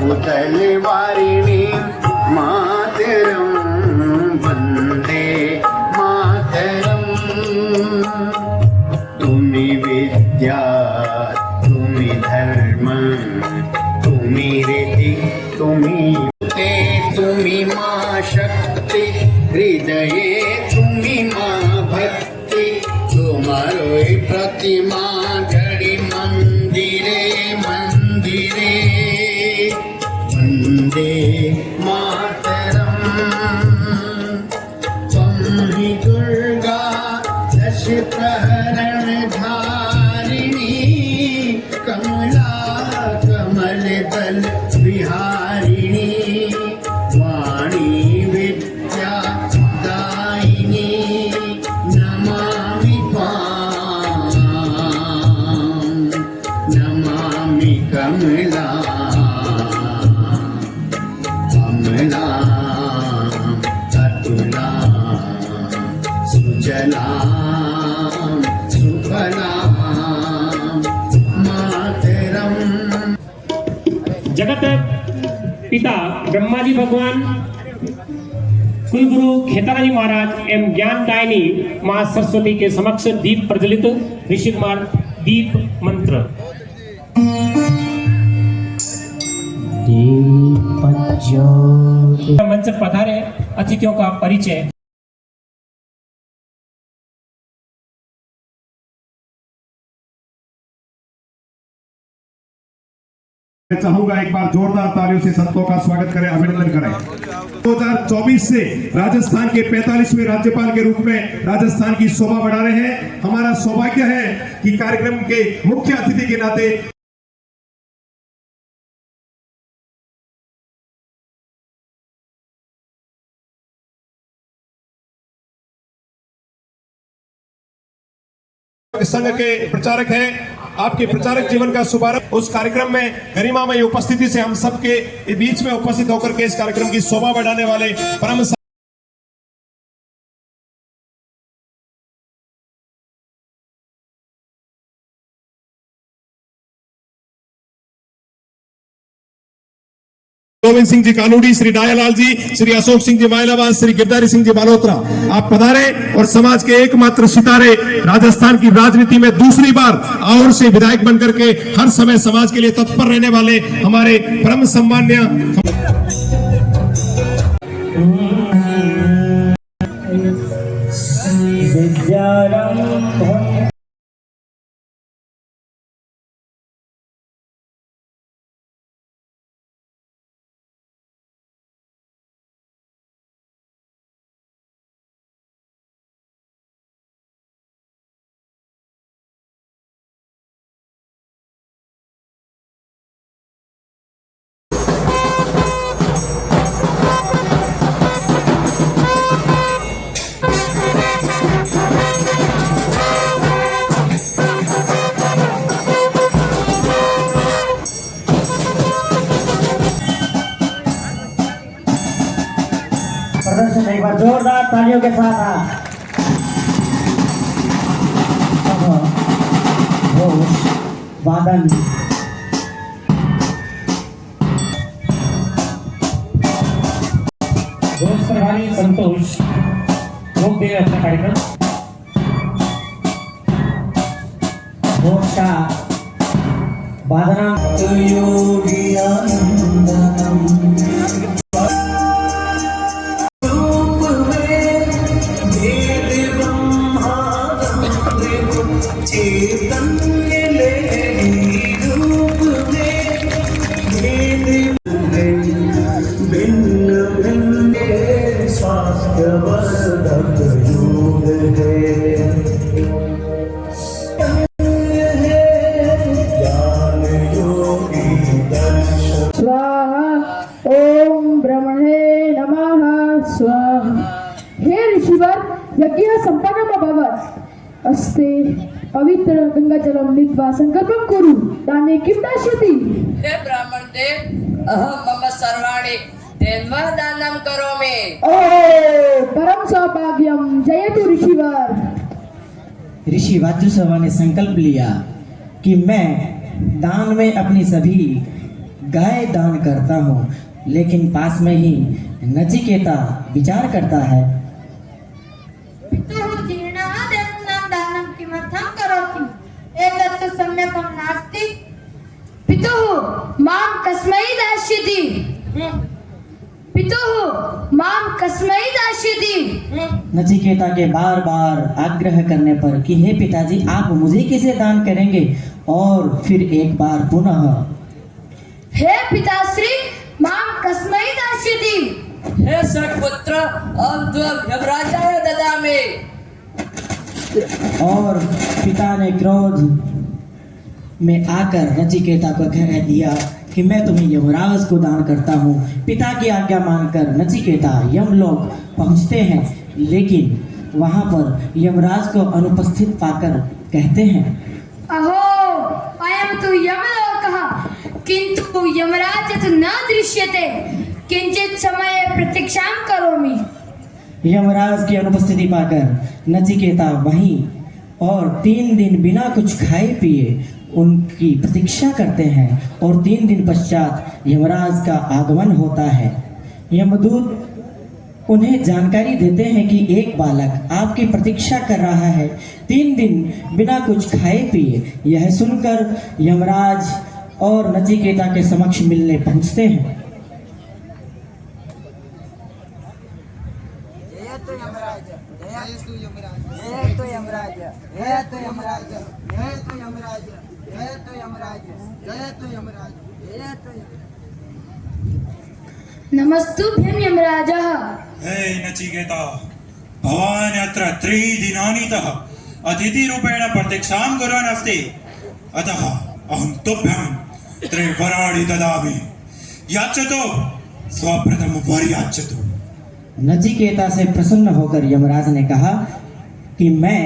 भूतलवारिणी मातरं वन्दे मातरम्। तुमि विद्या तुमि धर्म तुमि रीति तुमि ते तुमि मां शक्ति हृदये तुमि मां भक्ति। तुम्हारोई प्रतिमा घड़ी मंदिरे मंदिरे वन्दे मातरम्। त्वं हि दुर्गा दश प्रहरण धारिणी कमला कमल दल विहारिणी वाणी विद्या दायिनी नमामि त्वां नमामि कमला कमला अतुला सुजलां सुफलां मातरम्। जगत पिता ब्रह्मा जी भगवान, कुलगुरु खेतारा जी महाराज एवं ज्ञानदायिनी मां सरस्वती के समक्ष दीप प्रज्वलित। ऋषि कुमार दीप मंत्र। मंच पर पधारे अतिथियों का परिचय। चाहूंगा एक बार जोरदार तालियों से संतों का स्वागत करें, अभिनंदन करें। 2024 से राजस्थान के 45वें राज्यपाल के रूप में राजस्थान की शोभा बढ़ा रहे हैं। हमारा सौभाग्य है कि कार्यक्रम के मुख्य अतिथि के नाते संघ के प्रचारक हैं। आपके प्रचारक जीवन का शुभारंभ उस कार्यक्रम में गरिमामय उपस्थिति से हम सबके बीच में उपस्थित होकर के इस कार्यक्रम की शोभा बढ़ाने वाले परम गोविंद सिंह जी कानूड़ी, श्री डायालाल जी, श्री अशोक सिंह जी मायलाबाद, श्री गिरधारी सिंह जी बालोत्रा, आप पधारे और समाज के एकमात्र सितारे, राजस्थान की राजनीति में दूसरी बार और से विधायक बनकर के हर समय समाज के लिए तत्पर रहने वाले हमारे परम सम्मान्य प्रदर्शन एक बार जोरदार तालियों के साथ वादन दोस्त प्रभारी संतोष रोक दे अपना कार्यक्रम। भोज का वादना अस्ते पवित्र गंगा जलम नीत्वा संकल्पम कुरु दाने किं दास्यति। हे ब्राह्मण देव, अहम मम सर्वाणि तेन्वा दानं करोमि। ओ परम सौभाग्यम जयतु ऋषिवर। ऋषि वाजुसवा ने संकल्प लिया कि मैं दान में अपनी सभी गाय दान करता हूँ, लेकिन पास में ही नचिकेता विचार करता है। पितुः जीर्णः देवानां दानं किमर्थं करोति? एतत् सम्यकं नास्ति। पितुः मां कस्मै दास्यति? पितुः मां कस्मै दास्यति? नचिकेता के बार बार आग्रह करने पर कि हे पिताजी, आप मुझे किसे दान करेंगे, और फिर एक बार पुनः, हे पिताश्री मां कस्मै दास्यति? हे षट्पुत्र अहं त्वं यमराजाय ददामि। और पिता ने क्रोध में आकर नचिकेता को कह दिया कि मैं तुम्हें यमराज को दान करता हूँ। पिता की आज्ञा मानकर नचिकेता यमलोक पहुँचते हैं, लेकिन वहाँ पर यमराज को अनुपस्थित पाकर कहते हैं, अहो अयं तु यमलोकः, किन्तु यमराज तु न दृश्यते। किंचित समय प्रतीक्षां करोमि। यमराज की अनुपस्थिति पाकर नचिकेता वहीं और 3 दिन बिना कुछ खाए पिए उनकी प्रतीक्षा करते हैं, और 3 दिन पश्चात यमराज का आगमन होता है। यमदूत उन्हें जानकारी देते हैं कि एक बालक आपकी प्रतीक्षा कर रहा है, 3 दिन बिना कुछ खाए पिए। यह सुनकर यमराज और नचिकेता के समक्ष मिलने पहुंचते हैं। नमस्तुभ्यं यमराजः। हे नचिकेता, भवान् अत्र 3 दिनानितः अतिथिरूपेण प्रतीक्षां कुर्वन् अस्ति, अतः अहं तुभ्यं 3 वराणि ददामि। याचतो, स्वप्रथम वर याचतु। नचिकेता से प्रसन्न होकर यमराज ने कहा कि मैं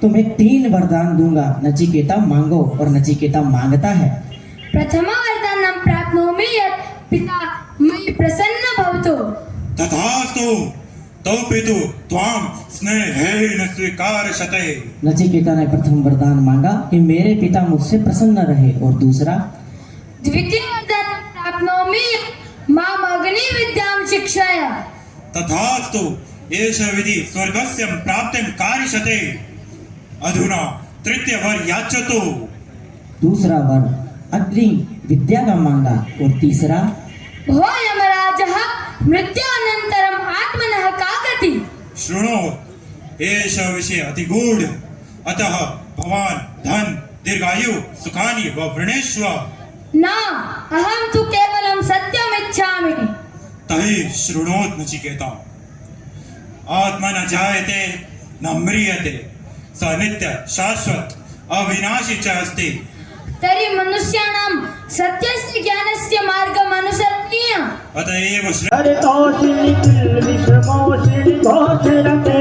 तुम्हें 3 वरदान दूंगा। नचिकेता मांगो, और नचिकेता मांगता है। प्रथम वरदानं प्राप्नोमि यत् पिता मयि प्रसन्न भवतु। तथास्तु, तौ पितु त्वां स्नेहेन स्वीकारशते। नचिकेता ने प्रथम वरदान मांगा कि मेरे पिता मुझसे प्रसन्न रहे, और दूसरा, द्वितीय वरदानं प्राप्नोमि यत् माम् अग्निविद्यां शिक्षय। तथास्तु, एष विधि स्वर्गस्य प्राप्तिं कारिष्यते। अधुना तृतीय वर याचतु। दूसरा वर अग्नि विद्या का मांगा, और तीसरा, भो यमराजः, मृत्योऽनन्तरम् आत्मनः का गतिः? शृणो, एष विषय अतिगूढ़, अतः भवान् धन दीर्घायु सुखानि व वृणेष्व। न, अहं तु केवलं सत्यमिच्छामि। तहि शृणोत् नचिकेता, आत्मा न जायते न म्रियते, स नित्य शाश्वत अविनाशी च अस्ति। तर्हि मनुष्याणां सत्यस्य ज्ञानस्य मार्गम् अनुसरणीयः। अतएव हरितोषिणि विषमोषिणि घोषरते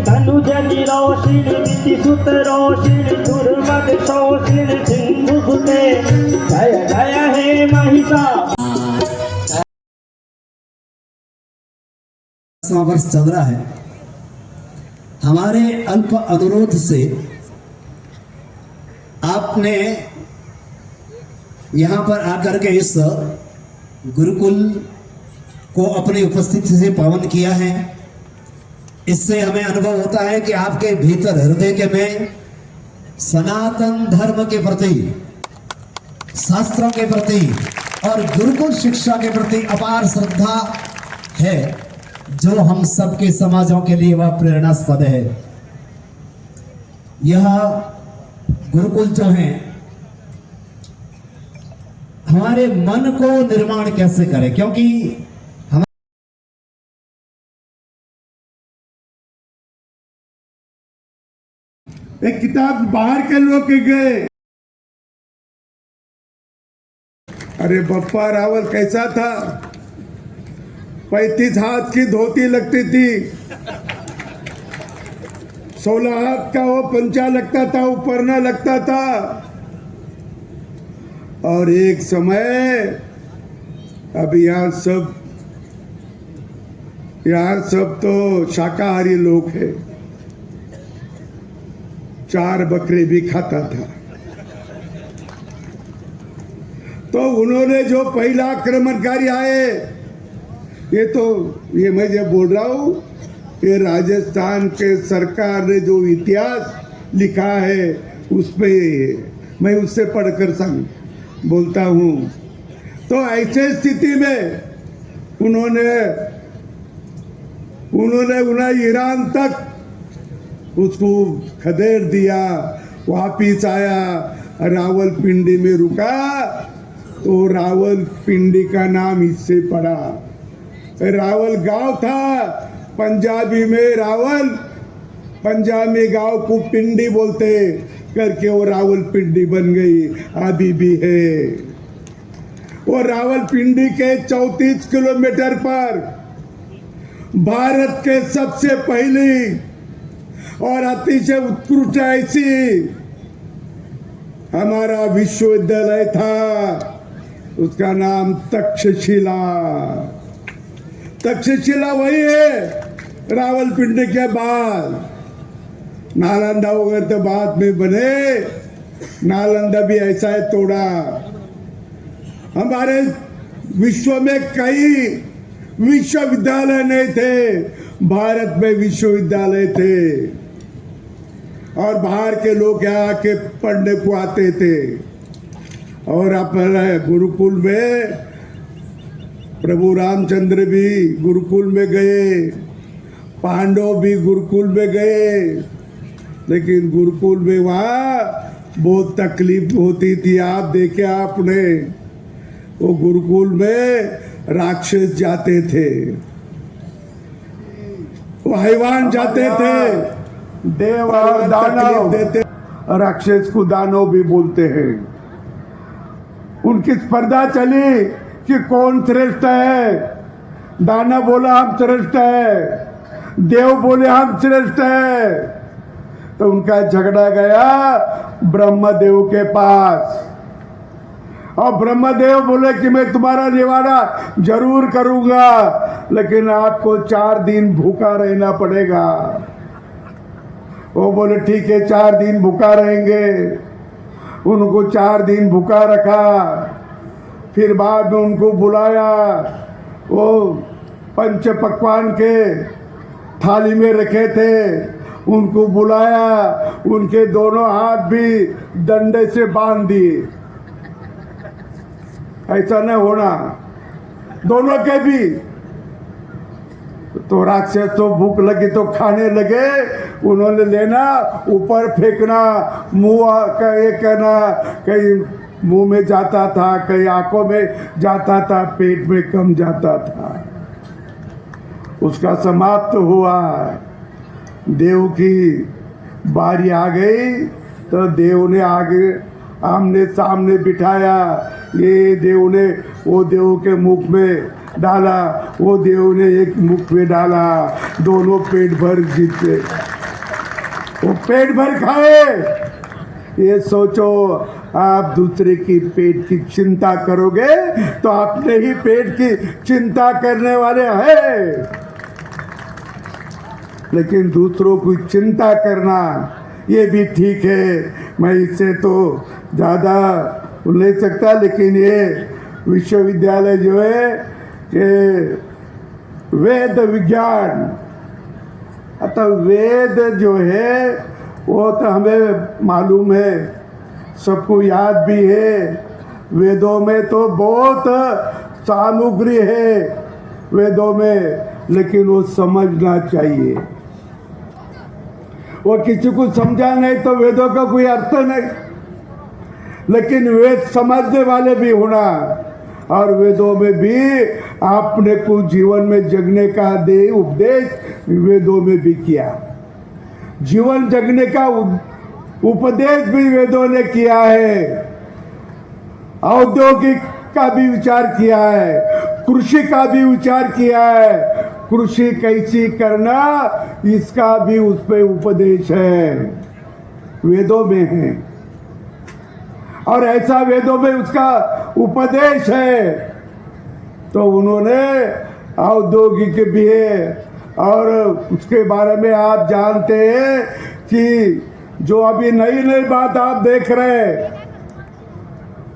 धनुजगिरोषिणि विधिसुतरोषिणि दुर्मदशोषिणि सिंधुसुते जय जय हे महिषा। वर्ष चल रहा है। हमारे अल्प अनुरोध से आपने यहाँ पर आकर के इस गुरुकुल को अपनी उपस्थिति से पावन किया है। इससे हमें अनुभव होता है कि आपके भीतर हृदय के में सनातन धर्म के प्रति, शास्त्रों के प्रति और गुरुकुल शिक्षा के प्रति अपार श्रद्धा है, जो हम सबके समाजों के लिए वह प्रेरणास्पद है। यह गुरुकुल जो है हमारे मन को निर्माण कैसे करे, क्योंकि हम एक किताब बाहर के लोग के गए, अरे बप्पा रावल कैसा था, 35 हाथ की धोती लगती थी, 16 हाथ का वो पंचा लगता था, ऊपर न लगता था। और एक समय अब यहाँ सब तो शाकाहारी लोग हैं। 4 बकरे भी खाता था। तो उन्होंने जो पहला आक्रमणकारी आए, ये मैं जो बोल रहा हूँ, ये राजस्थान के सरकार ने जो इतिहास लिखा है उसमें मैं उससे पढ़कर बोलता हूँ। तो ऐसे स्थिति में उन्हें ईरान तक उसको खदेड़ दिया, वापिस आया, रावलपिंडी में रुका, तो रावलपिंडी का नाम इससे पड़ा। रावल गांव था, पंजाबी में रावल, पंजाबी गांव को पिंडी बोलते करके वो रावलपिंडी बन गई, अभी भी है। वो रावलपिंडी के 34 किलोमीटर पर भारत के सबसे पहली और अतिशय उत्कृष्ट ऐसी हमारा विश्वविद्यालय था, उसका नाम तक्षशिला। तक्षशिला वही है रावलपिंडी के बाद। नालंदा वगैरह तो बाद में बने, नालंदा भी ऐसा है तोड़ा। हमारे विश्व में कई विश्वविद्यालय नहीं थे, भारत में विश्वविद्यालय थे और बाहर के लोग यहाँ आके पढ़ने को आते थे। और अपने गुरुकुल में प्रभु रामचंद्र भी गुरुकुल में गए, पांडव भी गुरुकुल में गए, लेकिन गुरुकुल में वहाँ बहुत तकलीफ होती थी। आप देखे आपने, वो गुरुकुल में राक्षस जाते थे, वो हैवान जाते थे, देव और दानव देते, राक्षस को दानव भी बोलते हैं। उनकी स्पर्धा चली कि कौन श्रेष्ठ है। दानव बोला हम श्रेष्ठ है, देव बोले हम श्रेष्ठ है। तो उनका झगड़ा गया ब्रह्मदेव के पास, और ब्रह्मदेव बोले कि मैं तुम्हारा निवारा जरूर करूंगा, लेकिन आपको 4 दिन भूखा रहना पड़ेगा। वो बोले ठीक है, 4 दिन भूखा रहेंगे। उनको 4 दिन भूखा रखा, फिर बाद में उनको बुलाया, वो पंच पकवान के थाली में रखे थे, उनको बुलाया, उनके दोनों हाथ भी डंडे से बांध दिए। ऐसा नहीं होना, दोनों के भी। तो राक्षस तो भूख लगी तो खाने लगे, उन्होंने लेना, ऊपर फेंकना, मुंह का ये करना, कहीं मुंह में जाता था, कहीं आंखों में जाता था, पेट में कम जाता था। उसका समाप्त हुआ। देव की बारी आ गई तो देव ने आगे आमने सामने बिठाया। ये देव ने वो देव के मुख में डाला, वो देव ने एक मुख में डाला, दोनों पेट भर जीते। वो पेट भर खाए। ये सोचो, आप दूसरे की पेट की चिंता करोगे तो अपने ही पेट की चिंता करने वाले हैं, लेकिन दूसरों की चिंता करना ये भी ठीक है। मैं इससे तो ज़्यादा ले सकता, लेकिन ये विश्वविद्यालय जो है ये वेद विज्ञान, अतः वेद जो है वो तो हमें मालूम है, सबको याद भी है। वेदों में तो बहुत सामग्री है वेदों में, लेकिन वो समझना चाहिए। वो किसी को समझा नहीं तो वेदों का कोई अर्थ नहीं, लेकिन वेद समझने वाले भी होना। और वेदों में भी आपने को जीवन में जगने का उपदेश वेदों में भी किया, जीवन जगने का उपदेश भी वेदों ने किया है। औद्योगिक का भी विचार किया है, कृषि का भी विचार किया है, कृषि कैसी करना इसका भी उस पे उपदेश है, वेदों में है। और ऐसा वेदों में उसका उपदेश है, तो उन्होंने औद्योगिक भी है। और उसके बारे में आप जानते हैं कि जो अभी नई नई बात आप देख रहे हैं,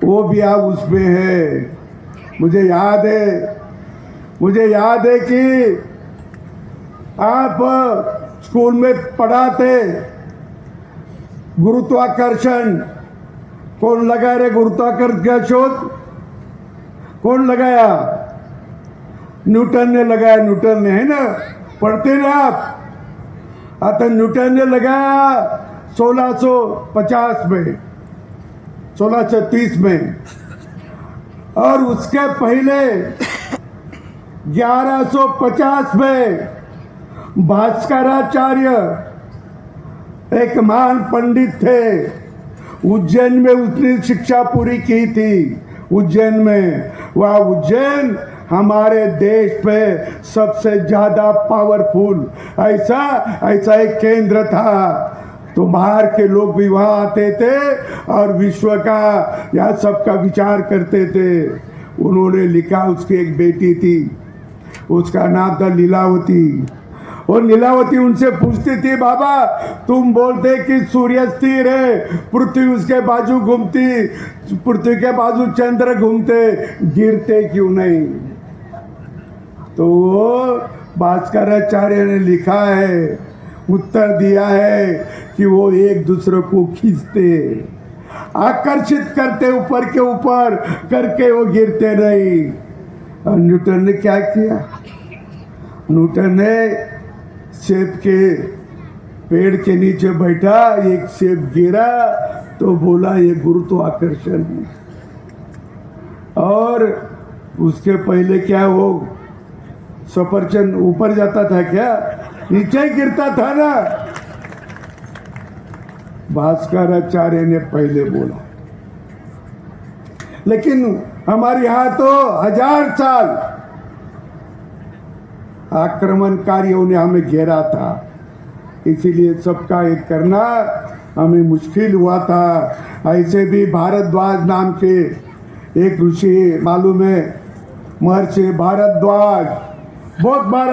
वो भी आप उसमें है। मुझे याद है कि आप स्कूल में पढ़ाते गुरुत्वाकर्षण। कौन लगा रहे गुरुत्वाकर्षण का शोध? कौन लगाया? न्यूटन ने लगाया। न्यूटन ने, है ना? पढ़ते ना आप? आता न्यूटन ने लगाया 1650 में, 1630 में, और उसके पहले 1150 में भास्कराचार्य एक महान पंडित थे। उज्जैन में उसने शिक्षा पूरी की थी। उज्जैन में, वह उज्जैन हमारे देश पे सबसे ज्यादा पावरफुल ऐसा एक केंद्र था। तो बाहर के लोग भी वहां आते थे और विश्व का या सबका विचार करते थे। उन्होंने लिखा, उसकी एक बेटी थी, उसका नाम था लीलावती। और लीलावती उनसे पूछती थी, बाबा तुम बोलते कि सूर्य स्थिर है, पृथ्वी उसके बाजू घूमती, पृथ्वी के बाजू चंद्र घूमते, गिरते क्यों नहीं? तो भास्कराचार्य ने लिखा है, उत्तर दिया है कि वो एक दूसरे को खींचते, आकर्षित करते, ऊपर के ऊपर करके वो गिरते नहीं। और न्यूटन ने क्या किया? न्यूटन ने सेब के पेड़ के नीचे बैठा, एक सेब गिरा तो बोला ये गुरुत्वाकर्षण है। और उसके पहले क्या, वो सफरचंद ऊपर जाता था क्या? नीचे गिरता था ना। भास्कराचार्य ने पहले बोला। लेकिन हमारे यहां तो 1000 साल आक्रमणकारियों ने हमें घेरा था, इसीलिए सबका एक करना हमें मुश्किल हुआ था। ऐसे भी भारद्वाज नाम के एक ऋषि मालूम है, महर्षि भारद्वाज, बहुत बार